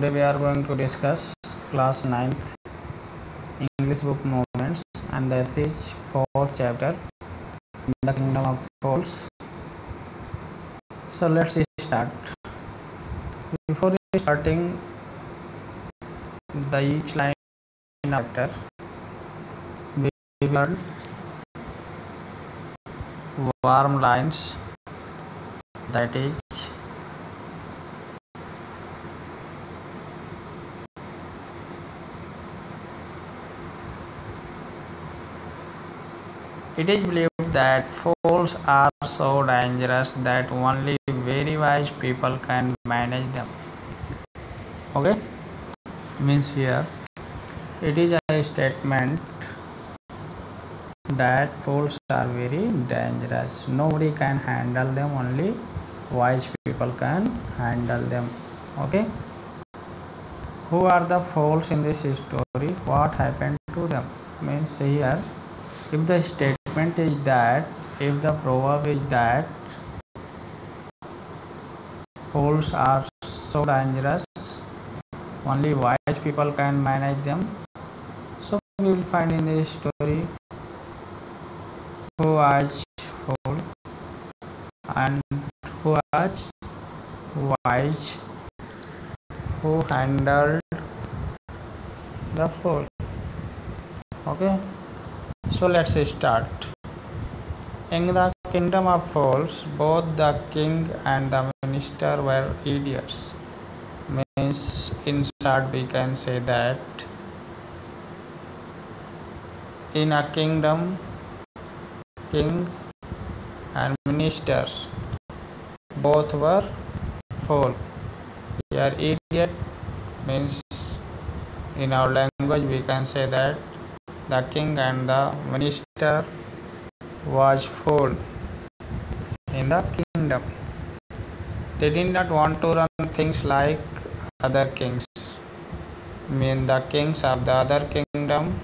Today we are going to discuss class 9th English book movements and that is 4th chapter the kingdom of fowls. So let's start. Before starting the each line chapter, we learn warm lines, that is it is believed that fowls are so dangerous that only very wise people can manage them. Okay, means here it is a statement that fowls are very dangerous. Nobody can handle them, only wise people can handle them. Okay, who are the fowls in this story? What happened to them? Means here, if the statement is that, if the proverb is that fowls are so dangerous, only wise people can manage them. So we will find in this story who was fool and who was wise, who handled the fool. Okay, so let's start. In the kingdom of fowls, both the king and the minister were idiots. Means in short we can say that in a kingdom, king and ministers both were fool. Here idiot means in our language we can say that the king and the minister was fool in the kingdom. They did not want to run things like other kings. Mean the kings of the other kingdom,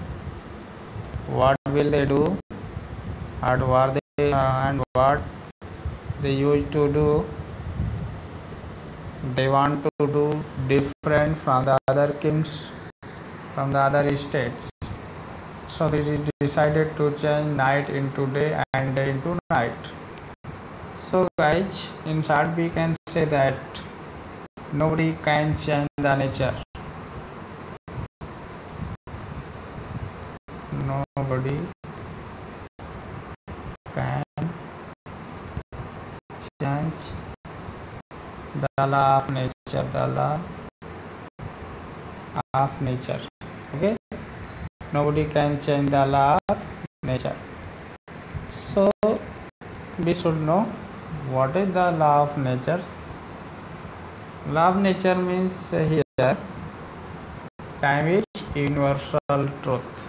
what will they do? And what they used to do? They want to do different from the other kings, from the other states. So they decided to change night into day and day into night. So guys, in short we can say that nobody can change the nature. Nobody can change the law of nature. The law of nature. Okay. Nobody can change the law of nature. So we should know what is the law of nature. Law of nature means here time is universal truth.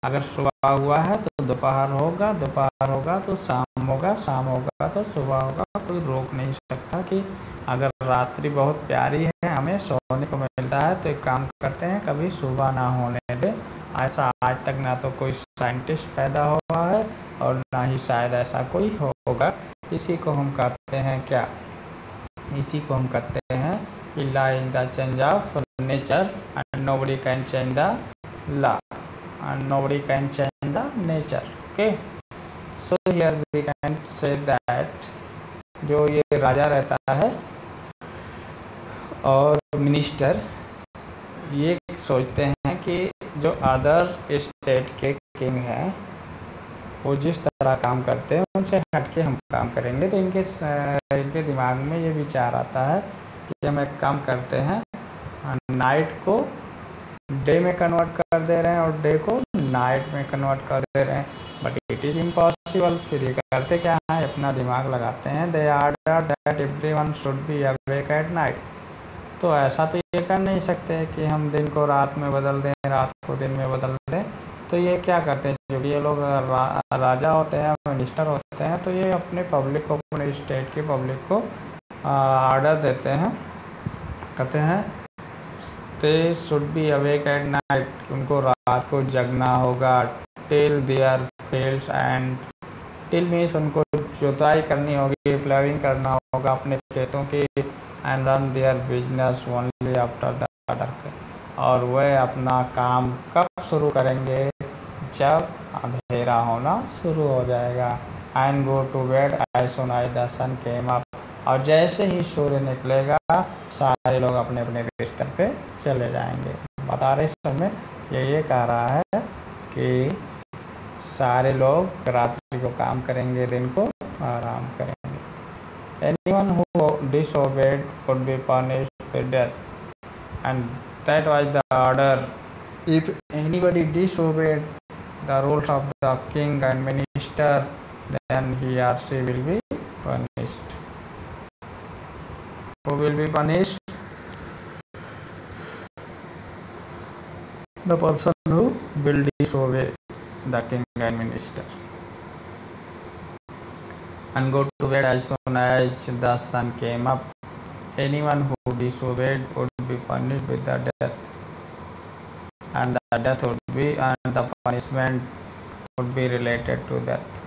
अगर सुबह हुआ है तो दोपहर होगा, दोपहर होगा तो शाम होगा, शाम होगा तो सुबह होगा. कोई रोक नहीं सकता कि अगर रात्रि बहुत प्यारी है, हमें सोने को मिलता है तो एक काम करते हैं कभी सुबह ना होने दे. ऐसा आज तक ना तो कोई साइंटिस्ट पैदा हुआ है और ना ही शायद ऐसा कोई होगा. इसी को हम कहते हैं क्या? इसी को हम कहते हैं कि law in the change of nature and nobody can change the law and nobody can change the nature. Okay, so here we can say that जो ये राजा रहता है और मिनिस्टर ये सोचते हैं कि जो अदर स्टेट के किंग हैं वो जिस तरह काम करते हैं उनसे हटके हम काम करेंगे. तो इनके दिमाग में ये विचार आता है कि हम एक काम करते हैं, नाइट को डे में कन्वर्ट कर दे रहे हैं और डे को नाइट में कन्वर्ट कर दे रहे हैं. But it is impossible. फिर ये करते क्या है, अपना दिमाग लगाते हैं. They order that everyone should be awake at night. तो ऐसा तो ये कर नहीं सकते कि हम दिन को रात में बदल दें, रात को दिन में बदल दें. तो ये क्या करते हैं, जो ये लोग राजा होते हैं, मिनिस्टर होते हैं, तो ये अपने पब्लिक को, अपने स्टेट की पब्लिक को आर्डर देते हैं, कहते हैं they should be awake at night. उनको रात को जगना होगा. Till there fields and till means उनको जुताई करनी होगी, प्लाविंग करना होगा, अपने खेतों की and run their business only after the dark. और वे अपना काम कब शुरू करेंगे? जब अंधेरा होना शुरू हो जाएगा। and go to bed as soon as the sun came up. और जैसे ही सूर्य निकलेगा सारे लोग अपने अपने बिस्तर पे चले जाएंगे। बता रहे समय ये कह रहा है कि सारे लोग रात्रि को काम करेंगे, दिन को आराम करेंगे। Anyone who disobeyed would be punished with death, and that was the order. If anybody disobeyed the rules of the king and minister, then he or she will be punished. Who will be punished? The person who will disobey the king and minister. And go to bed as soon as the sun came up. Anyone who disobeyed would be punished with the death, and the death would be, and the punishment would be related to death.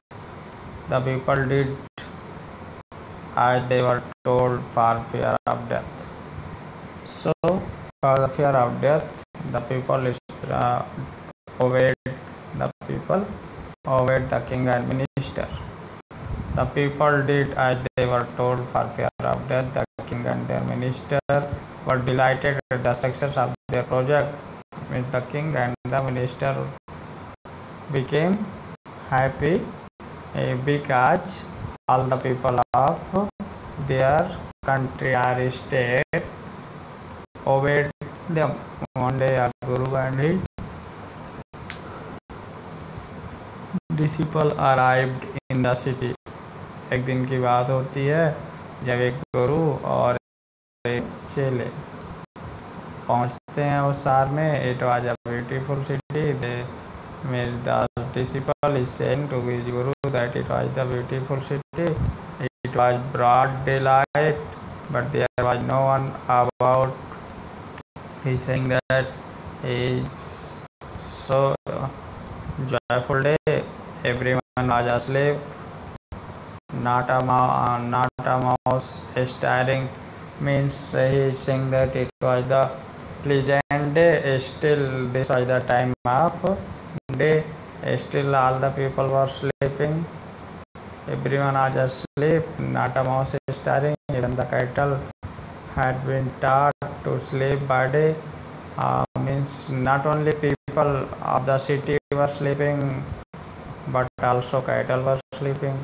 The people did as they were told for fear of death. So, for the fear of death, the people obeyed. The people obeyed the king and minister. The people did as they were told for fear of death. The king and their minister were delighted at the success of their project. The king and the minister became happy because all the people of their country or state obeyed them. One day a guru and his disciple arrived in the city. एक दिन की बात होती है जब एक गुरु और एक चेले पहुंचते हैं उस शहर में. It was a beautiful city. They the disciple is saying to his guru that it was the beautiful city. It was broad daylight, but there was no one about. He is saying that is so joyful day. Everyone was asleep. Not a mouse stirring. Means he is saying that it was the pleasant day. Still this was the time of day. Still all the people were sleeping. Everyone was asleep. Not a mouse stirring. Even the cattle had been taught to sleep by day. Means not only people of the city were sleeping, but also cattle were sleeping.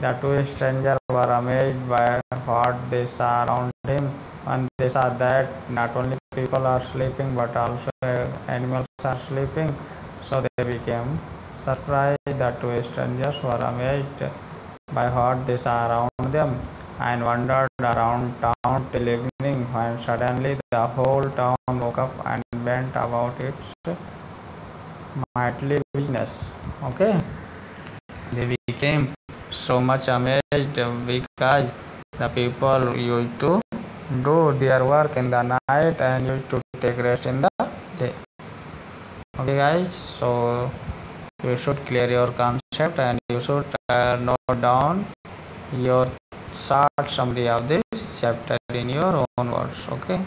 The two strangers were amazed by what they saw around him. When they saw that not only people are sleeping but also animals are sleeping, so they became surprised. The two strangers were amazed by what they saw around them and wandered around town till evening, when suddenly the whole town woke up and went about its nightly business. Okay, they became so much amazed because the people used to do their work in the night and used to take rest in the day. Okay guys, so you should clear your concept and you should note down your short summary of this chapter in your own words. Okay.